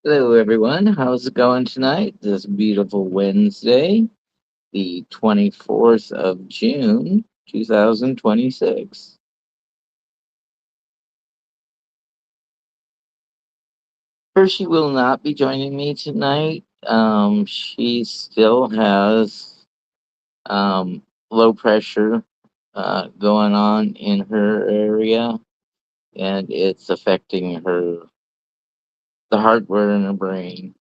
Hello, everyone. How's it going tonight? This beautiful Wednesday, the 24th of June, 2026. Hershey will not be joining me tonight. She still has low pressure going on in her area, and it's affecting the hardware in her brain.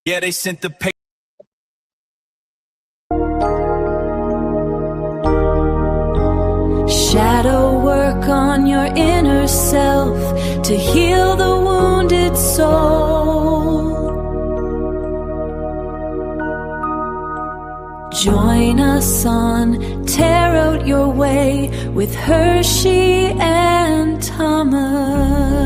Yeah, they sent the paper. Shadow work on your inner self to heal the wounded soul. Join us on Tear Out Your Way with Hershe and Thomas.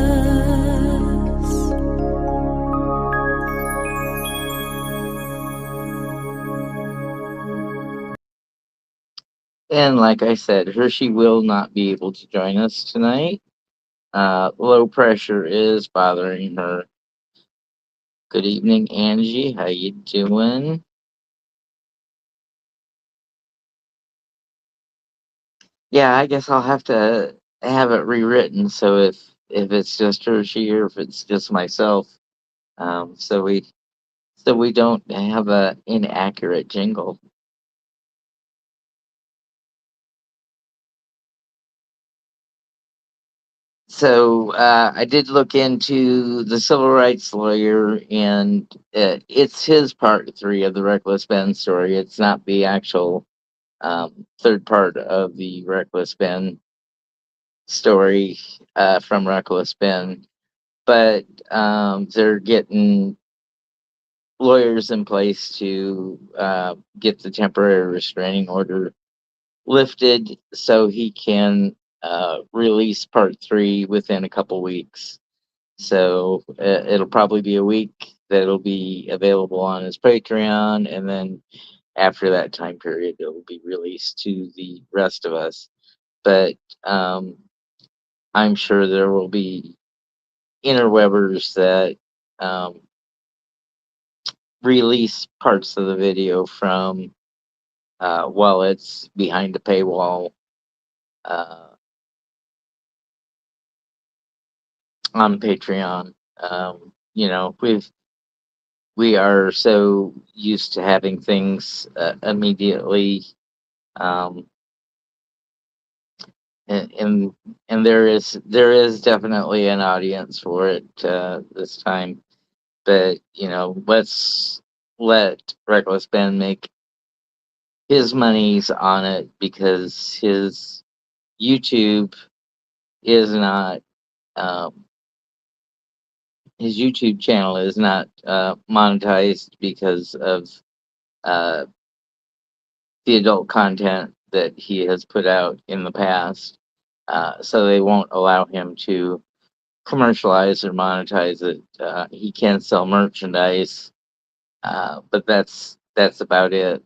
And like I said, Hershey will not be able to join us tonight. Low pressure is bothering her. Good evening, Angie. How you doing? Yeah, I guess I'll have to have it rewritten. So if it's just Hershey or if it's just myself, um, so we so we don't have a inaccurate jingle. So I did look into the civil rights lawyer, and it's his part three of the Reckless Ben story. It's not the actual third part of the Reckless Ben story from Reckless Ben, but they're getting lawyers in place to get the temporary restraining order lifted so he can release part three within a couple weeks. So it'll probably be a week that'll be available on his Patreon, and then after that time period, it will be released to the rest of us. But um, I'm sure there will be interwebbers that um, release parts of the video from while it's behind a paywall uh, on Patreon. We are so used to having things immediately, um, and there is definitely an audience for it this time. But let's let Reckless Ben make his money's on it because YouTube is not um, his YouTube channel is not monetized because of uh, the adult content that he has put out in the past. So they won't allow him to commercialize or monetize it. He can sell merchandise, but that's about it.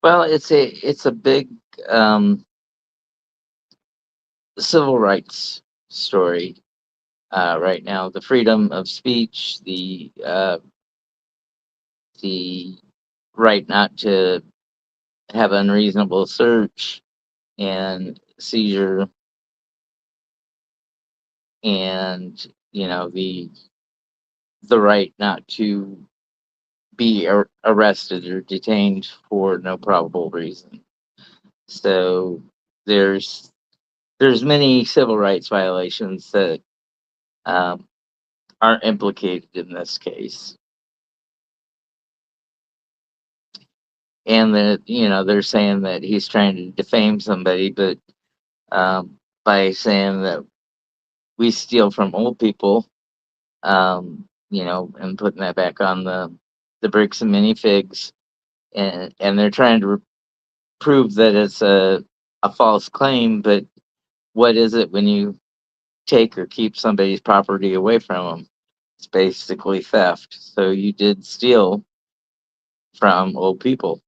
Well, it's a big um, civil rights story right now. The freedom of speech, the right not to have unreasonable search and seizure, and the right not to be arrested or detained for no probable reason. So there's there's many civil rights violations that um, aren't implicated in this case, and that they're saying that he's trying to defame somebody, but by saying that we steal from old people, and putting that back on the bricks and minifigs, and they're trying to prove that it's a false claim, but what is it when you take or keep somebody's property away from them? It's basically theft. So you did steal from old people.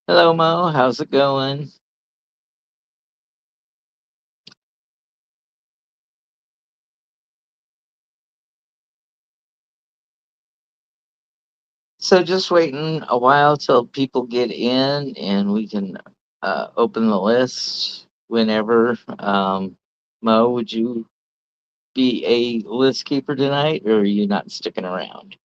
Hello, Mo. How's it going? So just waiting a while till people get in and we can open the list whenever. Mo, would you be a list keeper tonight, or are you not sticking around?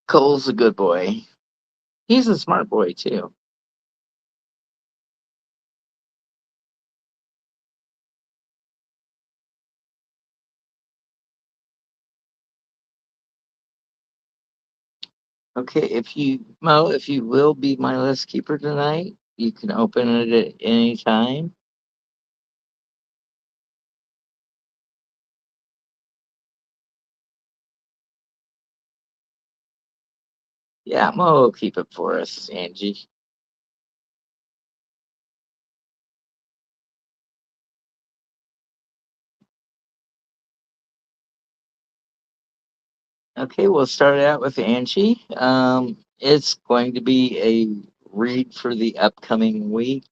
Cole's a good boy. He's a smart boy too. Okay, if you Mo, if you will be my list keeper tonight, you can open it at any time. Yeah, Mo will keep it for us, Angie. Okay, we'll start out with Angie. It's going to be a read for the upcoming week.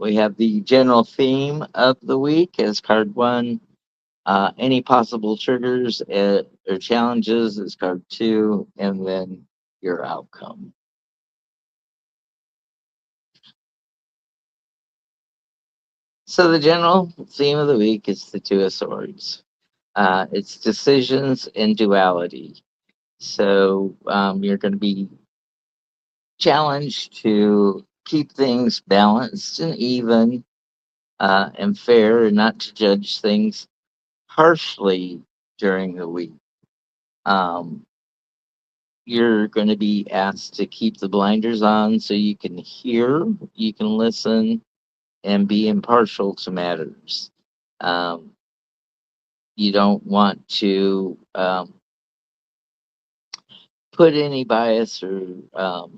We have the general theme of the week as card one. Any possible triggers or challenges is card two, and then your outcome. So the general theme of the week is the Two of Swords. It's decisions and duality. So you're going to be challenged to keep things balanced and even and fair, and not to judge things harshly during the week. Um, you're going to be asked to keep the blinders on so you can hear, you can listen, and be impartial to matters. Um, you don't want to put any bias or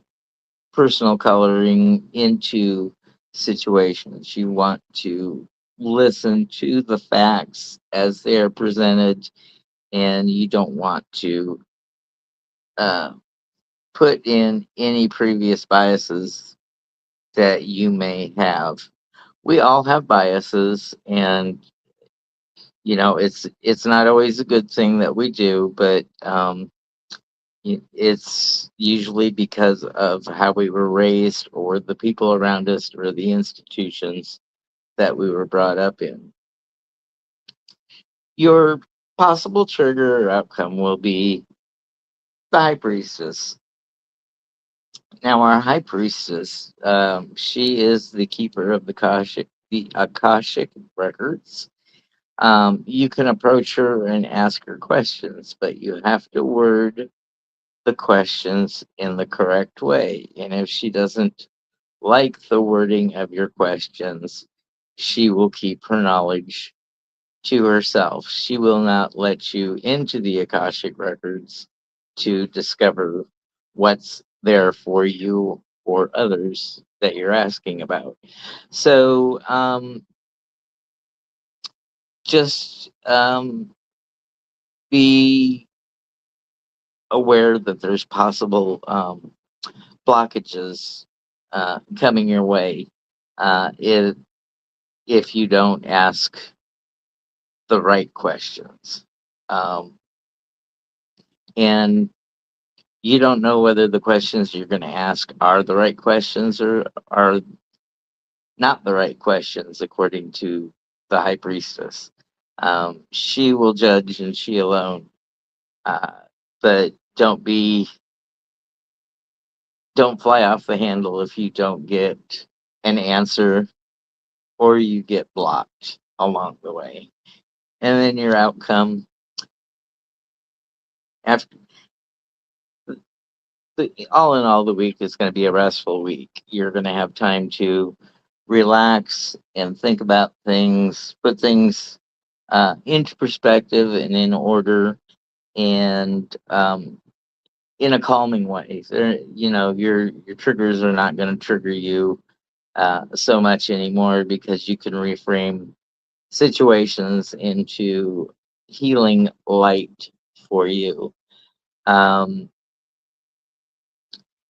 personal coloring into situations. You want to listen to the facts as they are presented, and you don't want to uh, put in any previous biases that you may have. We all have biases, and it's not always a good thing that we do, but it's usually because of how we were raised, or the people around us, or the institutions that we were brought up in. Your possible trigger or outcome will be the High Priestess. Now, our High Priestess, she is the keeper of the Akashic records. You can approach her and ask her questions, but you have to word the questions in the correct way. And if she doesn't like the wording of your questions, she will keep her knowledge to herself. She will not let you into the Akashic records to discover what's there for you or others that you're asking about. So just be aware that there's possible blockages coming your way if you don't ask the right questions. Um, and you don't know whether the questions you're going to ask are the right questions or are not the right questions according to the High Priestess. She will judge, and she alone. Uh, but don't fly off the handle if you don't get an answer, or you get blocked along the way. And then your outcome after all in all, the week is going to be a restful week. You're going to have time to relax and think about things, put things into perspective and in order, and in a calming way. Your triggers are not going to trigger you so much anymore because you can reframe situations into healing light for you. Um,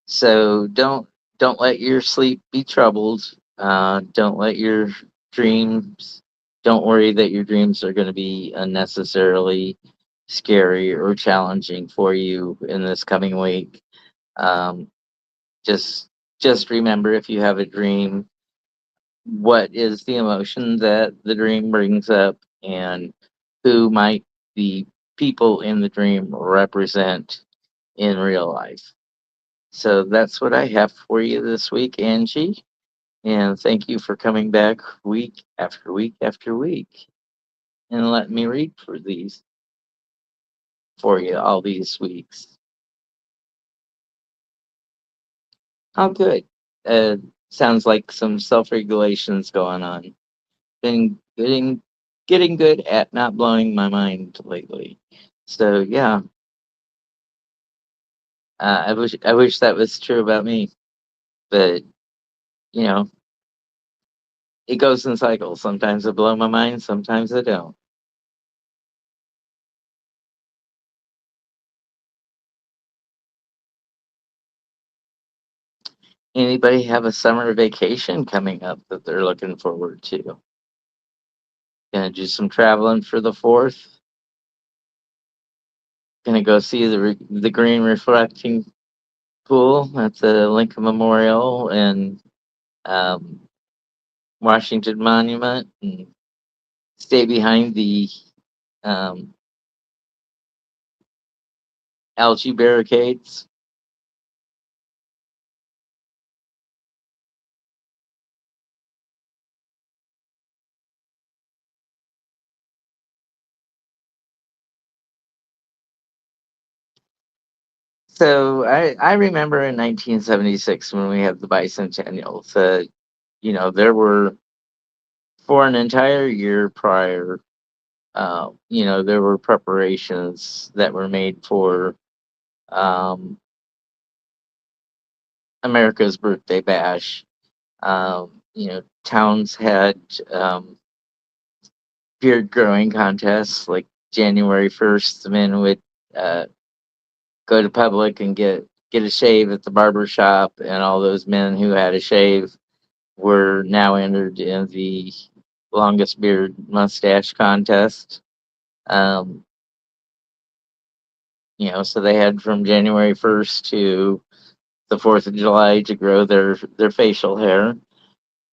so don't let your sleep be troubled. Don't let your dreams. Don't worry that your dreams are going to be unnecessarily scary or challenging for you in this coming week. Um, just just remember, if you have a dream, what is the emotion that the dream brings up, and who might the people in the dream represent in real life. So that's what I have for you this week, Angie. And thank you for coming back week after week after week and let me read for you all these weeks. Oh, good. Uh, Sounds like some self-regulation's going on. Been getting good at not blowing my mind lately. So yeah, I wish that was true about me, but you know, it goes in cycles. Sometimes I blow my mind, sometimes I don't. Anybody have a summer vacation coming up that they're looking forward to? Gonna do some traveling for the fourth. Gonna go see the green reflecting pool at the Lincoln Memorial and um, Washington Monument, and stay behind the um, algae barricades. So I remember in 1976 when we had the bicentennial. There were, for an entire year prior, there were preparations that were made for um, America's birthday bash. Towns had beard growing contests. Like January 1st, the men would uh, go to public and get a shave at the barber shop, and all those men who had a shave were now entered in the longest beard mustache contest. Um, so they had from January 1st to the 4th of July to grow their facial hair.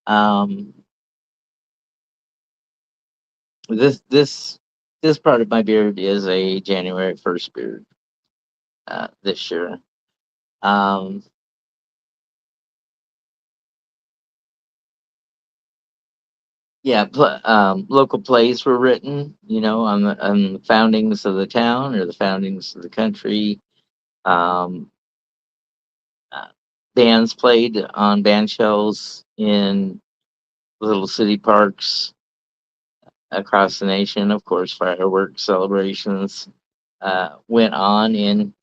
Um, this part of my beard is a January 1st beard this year. Um, yeah, local plays were written, on the foundings of the town or the foundings of the country. Um, uh, Bands played on band shells in little city parks across the nation. Of course, fireworks celebrations went on in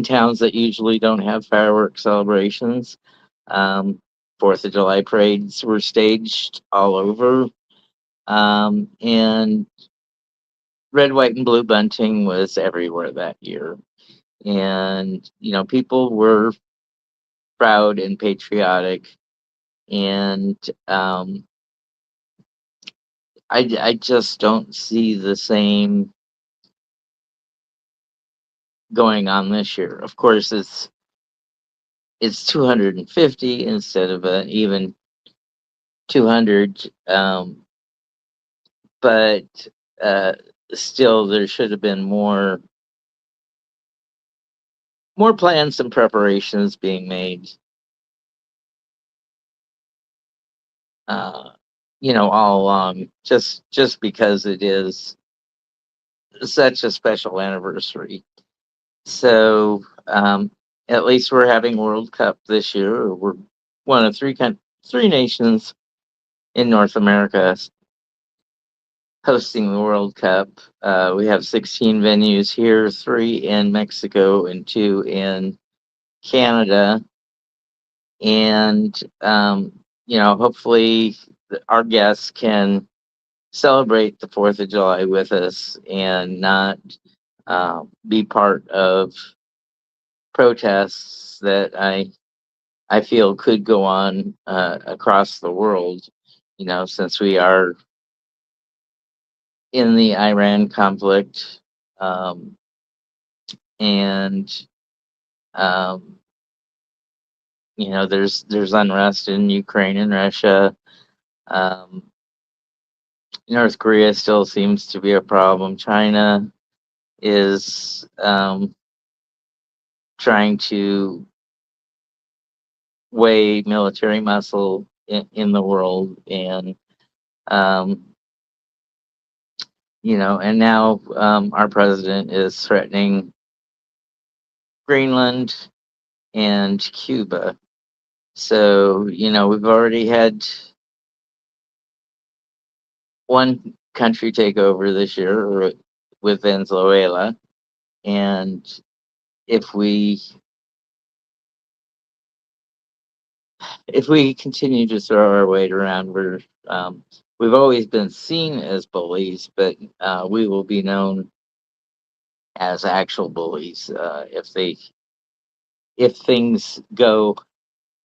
towns that usually don't have fireworks celebrations. Um, Fourth of July parades were staged all over, and red, white, and blue bunting was everywhere that year. And people were proud and patriotic, and I just don't see the same going on this year. Of course, it's 250 instead of even 200, but uh, still there should have been more plans and preparations being made. uh, all along, just because it is such a special anniversary. So at least we're having World Cup this year. We're one of three nations in North America hosting the World Cup. We have 16 venues here, three in Mexico and two in Canada. And, hopefully our guests can celebrate the 4th of July with us and not be part of protests that I feel could go on across the world, since we are in the Iran conflict, and um, there's unrest in Ukraine and Russia. Um, North Korea still seems to be a problem. China is trying to weigh military muscle in the world, and um, and now our president is threatening Greenland and Cuba. So, we've already had one country take over this year with Venezuela. And if we continue to throw our weight around, we've always been seen as bullies, but we will be known as actual bullies if things go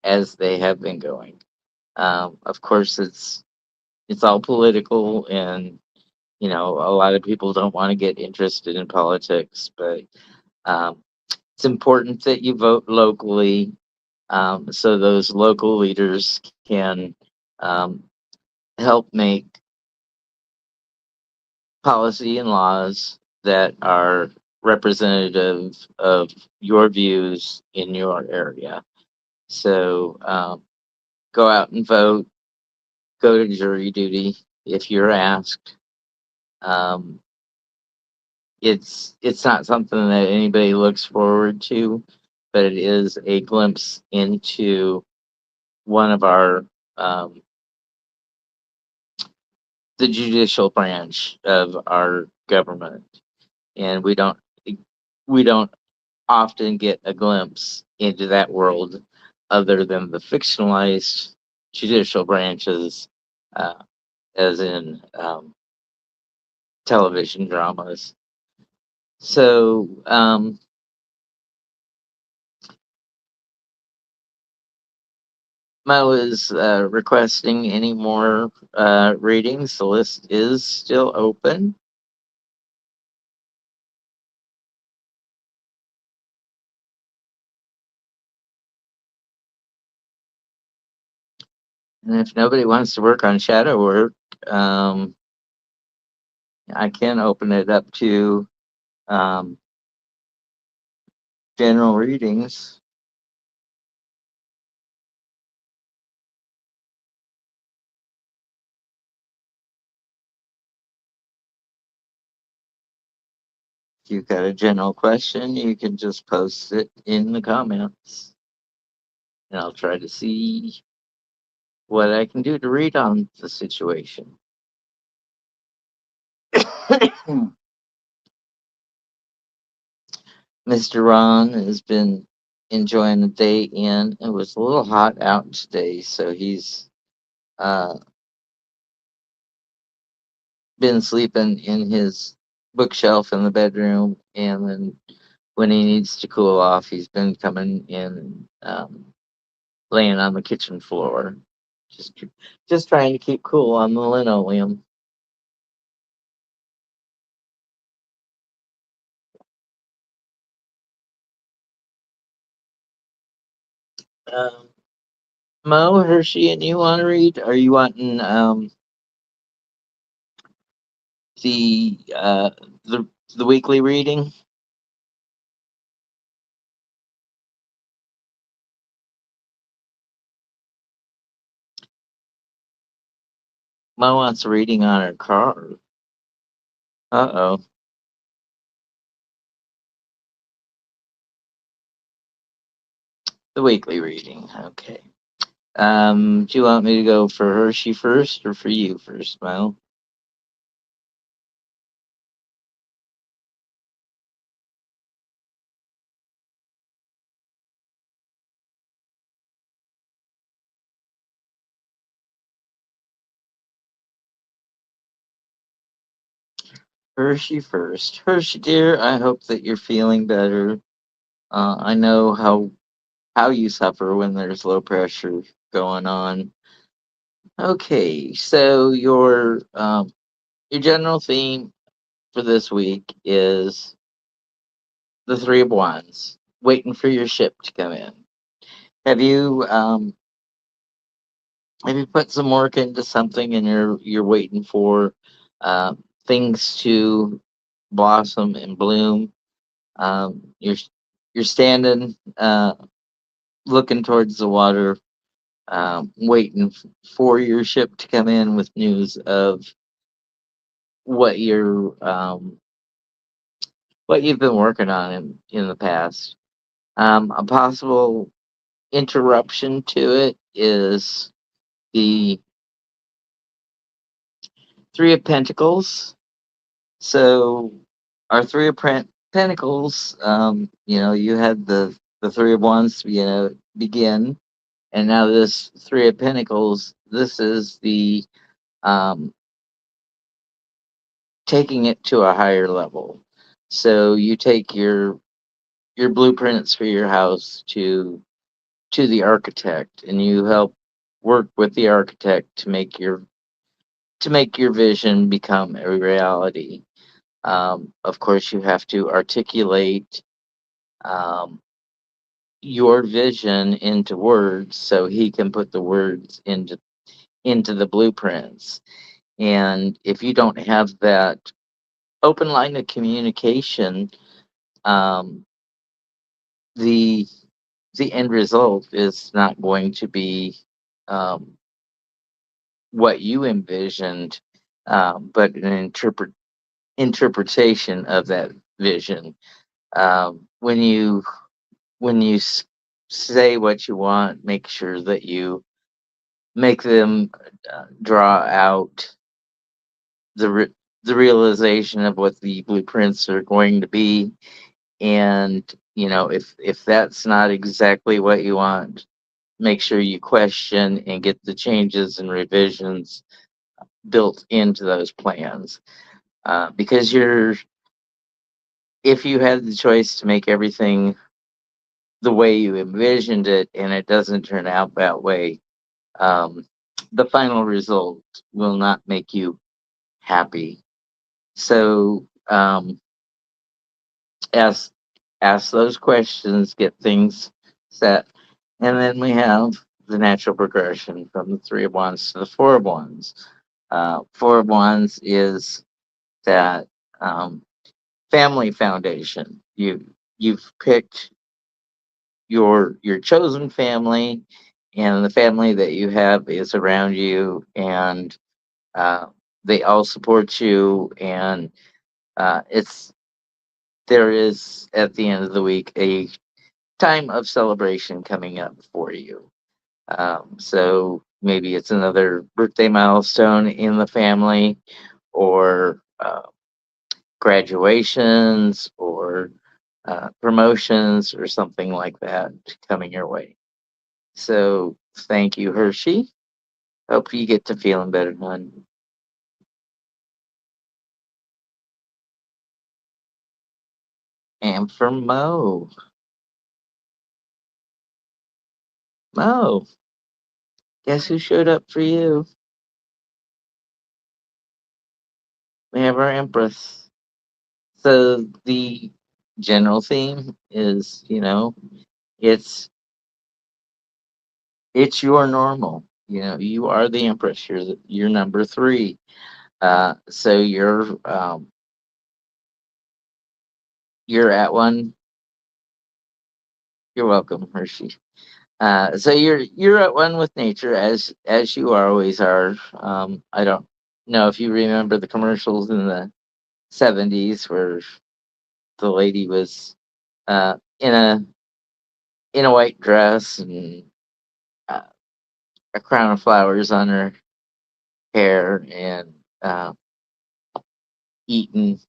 as they have been going. Of course, it's all political, and a lot of people don't want to get interested in politics, but um, it's important that you vote locally, so those local leaders can um, help make policy and laws that are representative of your views in your area. So go out and vote, go to jury duty if you're asked. Um, it's not something that anybody looks forward to, but it is a glimpse into one of our the judicial branch of our government, and we don't often get a glimpse into that world other than the fictionalized judicial branches, uh, as in television dramas. So Mo is requesting any more readings. The list is still open. And if nobody wants to work on shadow work, um, I can open it up to um, general readings. If you've got a general question, you can just post it in the comments, and I'll try to see what I can do to read on the situation. Mr. Ron has been enjoying the day in. It was a little hot out today, so he's uh, been sleeping in his bookshelf in the bedroom, and then when he needs to cool off, he's been coming in, laying on the kitchen floor, just just trying to keep cool on the linoleum. Um, Mo, Hershey, and you want to read? Are you wanting the uh, the the weekly reading? Mo wants a reading on her car. Uh-oh. The weekly reading. Okay. Do you want me to go for Hershe first or for you first, Mo? Hershey first. Hershey, dear, I hope that you're feeling better. I know how you suffer when there's low pressure going on. Okay, so your general theme for this week is the Three of Wands, waiting for your ship to come in. Have you um have you put some work into something and you're waiting for uh, things to blossom and bloom? You're standing, looking towards the water, waiting for your ship to come in with news of what what you've been working on in the past. A possible interruption to it is the Three of Pentacles. So our Three of Pentacles, you had the Three of Wands, begin, and now this Three of Pentacles. This is the um, taking it to a higher level. So you take your blueprints for your house to the architect, and you help work with the architect to make your vision become a reality. Of course, you have to articulate um, your vision into words so he can put the words into the blueprints. And if you don't have that open line of communication, um, the the end result is not going to be um, what you envisioned, but an interpretation of that vision. When you say what you want, make sure that you make them draw out the the realization of what the blueprints are going to be. And if that's not exactly what you want, make sure you question and get the changes and revisions built into those plans. Because if you had the choice to make everything the way you envisioned it and it doesn't turn out that way, um, the final result will not make you happy. So ask ask those questions, get things set, and then we have the natural progression from the Three of Wands to the Four of Wands. Four of Wands is that family foundation. You've picked your chosen family, and the family that you have is around you, and uh, they all support you, and it's there is at the end of the week a time of celebration coming up for you. So maybe it's another birthday milestone in the family, or graduations, or promotions, or something like that coming your way. So thank you, Hershey. Hope you get to feeling better, hon. And for Mo, guess who showed up for you? We have our Empress. So the general theme is, it's it's your normal. You are the Empress. You're number three. So you're at one. You're welcome, Hershey. So you're at one with nature, as you always are. I don't if you remember the commercials in the 70s where the lady was in a white dress and uh, a crown of flowers on her hair and eating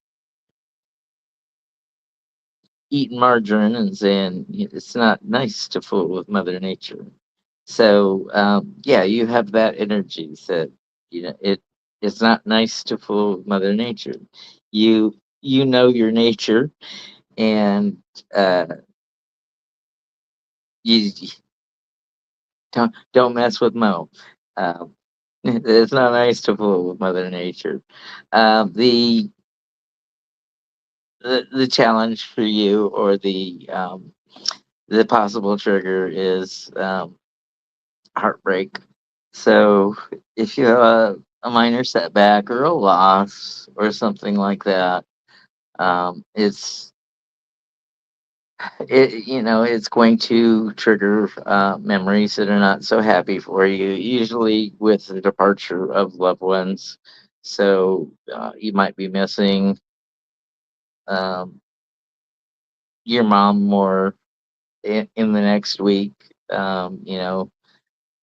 eating margarine and saying it's not nice to fool with Mother Nature. So yeah, you have that energy that it's not nice to fool with Mother Nature. You know your nature, and uh, you don't mess with Mo. Um, it's not nice to fool with Mother Nature. Um, the, the challenge for you, or the possible trigger, is heartbreak. So if you have a minor setback or a loss or something like that, it's it's going to trigger memories that are not so happy for you, usually with the departure of loved ones. So you might be missing um, your mom more in the next week.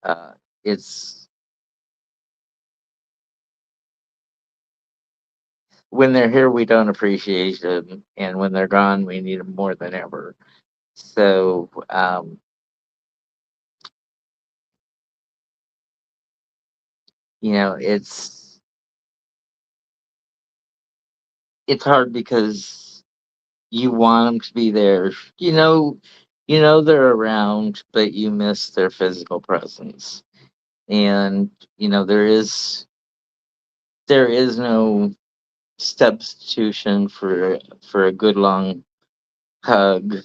Uh, it's when they're here, we don't appreciate them, and when they're gone, we need them more than ever. So, it's hard because you want them to be there. They're around, but you miss their physical presence. And there is no substitution for a good long hug,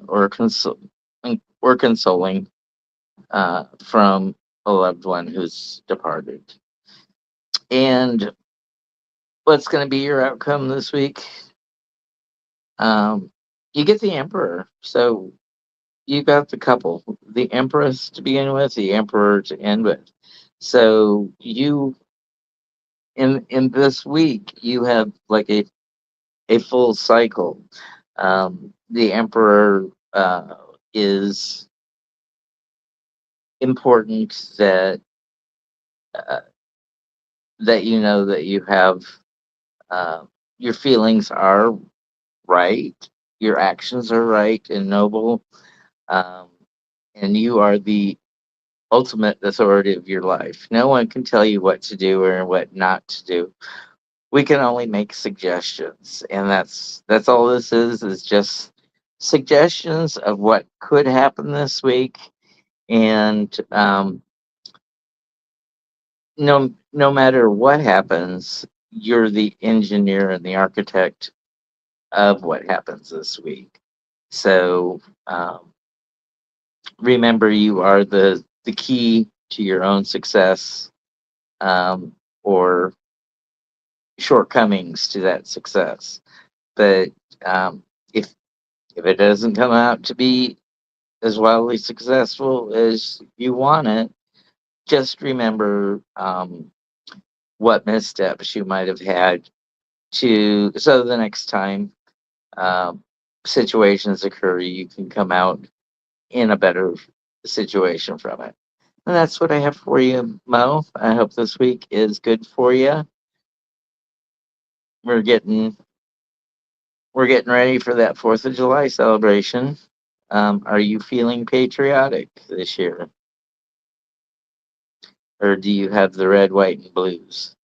or consoling from a loved one who's departed. And what's going to be your outcome this week? You get the Emperor. So you got the couple, the Empress to begin with, the Emperor to end with. So you in this week you have like a full cycle. The Emperor is important uh, that you know that you have uh, your feelings are right, your actions are right and noble, um, and you are the ultimate authority of your life. No one can tell you what to do or what not to do. We can only make suggestions, and that's all this is just suggestions of what could happen this week. And no matter what happens, you're the engineer and the architect of what happens this week. So remember, you are the key to your own success, or shortcomings to that success. But um, if it doesn't come out to be as wildly successful as you want it, just remember what missteps you might have had, so the next time um, situations occur, you can come out in a better situation from it. And that's what I have for you, Mo. I hope this week is good for you. We're getting we're getting ready for that Fourth of July celebration. Are you feeling patriotic this year, or do you have the red, white, and blues?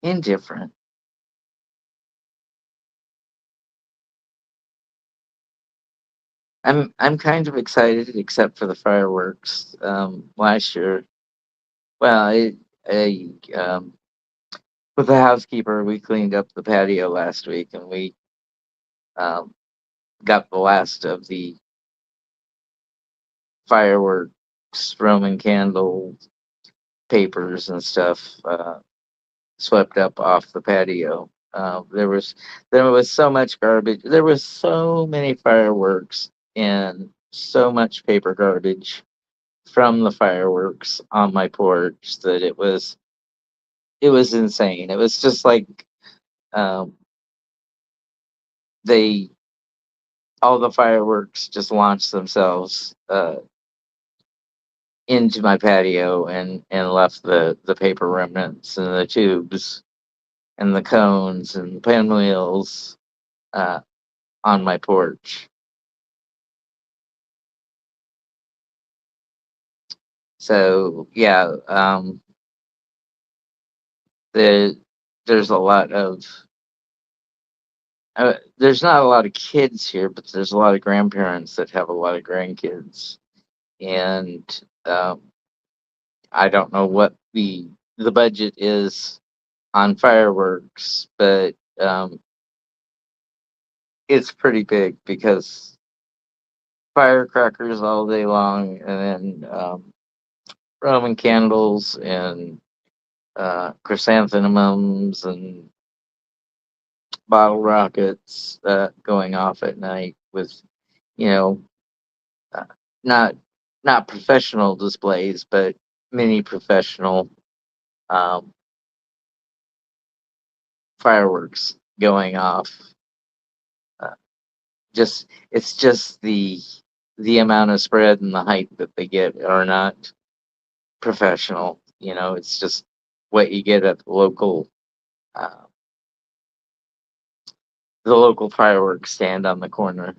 Indifferent. I'm kind of excited, except for the fireworks. Last year, well, I with the housekeeper, we cleaned up the patio last week, and we um, got the last of the fireworks, Roman candle papers and stuff swept up off the patio. There was so much garbage. There was so many fireworks and so much paper garbage from the fireworks on my porch that it was insane. It was just like um, they all the fireworks just launched themselves into my patio and left the paper remnants and the tubes and the cones and pinwheels uh, on my porch. So yeah, the there's a lot of there's not a lot of kids here, but there's a lot of grandparents that have a lot of grandkids, and I don't know what the budget is on fireworks, but it's pretty big because firecrackers all day long, and then Roman candles and chrysanthemums and bottle rockets going off at night with, you know, uh, not not professional displays, but mini professional um, fireworks going off. Uh, just it's just the amount of spread and the height that they get are not professional. It's just what you get at uh, the local fireworks stand on the corner.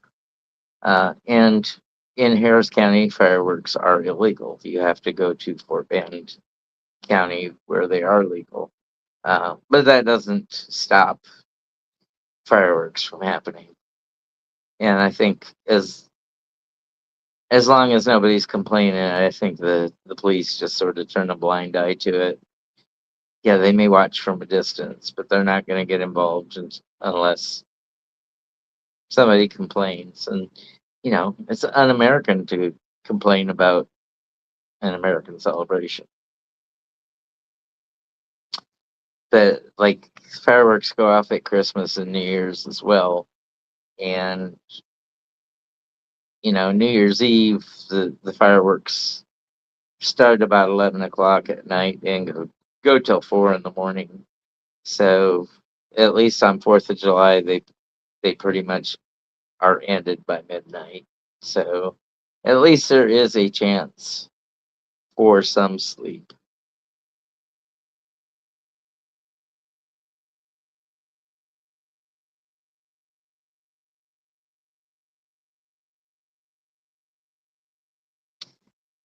And in Harris County, fireworks are illegal. You have to go to Fort Bend County where they are legal. But that doesn't stop fireworks from happening. And I think as long as nobody's complaining, I think the police just sort of turn a blind eye to it. Yeah, they may watch from a distance, but they're not going to get involved unless somebody complains. And it's un-American to complain about an American celebration. But like fireworks go off at Christmas and New Year's as well, and New Year's Eve the fireworks start about 11 o'clock at night and go till 4 in the morning. So at least on Fourth of July, they pretty much are ended by midnight. So at least there is a chance for some sleep.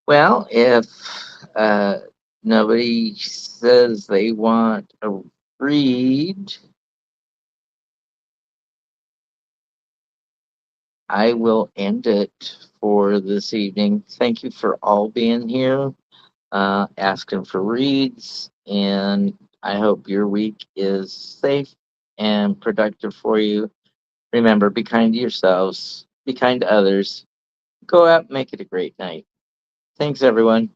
Well, if uh, nobody says they want a read, I will end it for this evening. Thank you for all being here, asking for reads, and I hope your week is safe and productive for you. Remember, be kind to yourselves, be kind to others, go out and make it a great night. Thanks, everyone.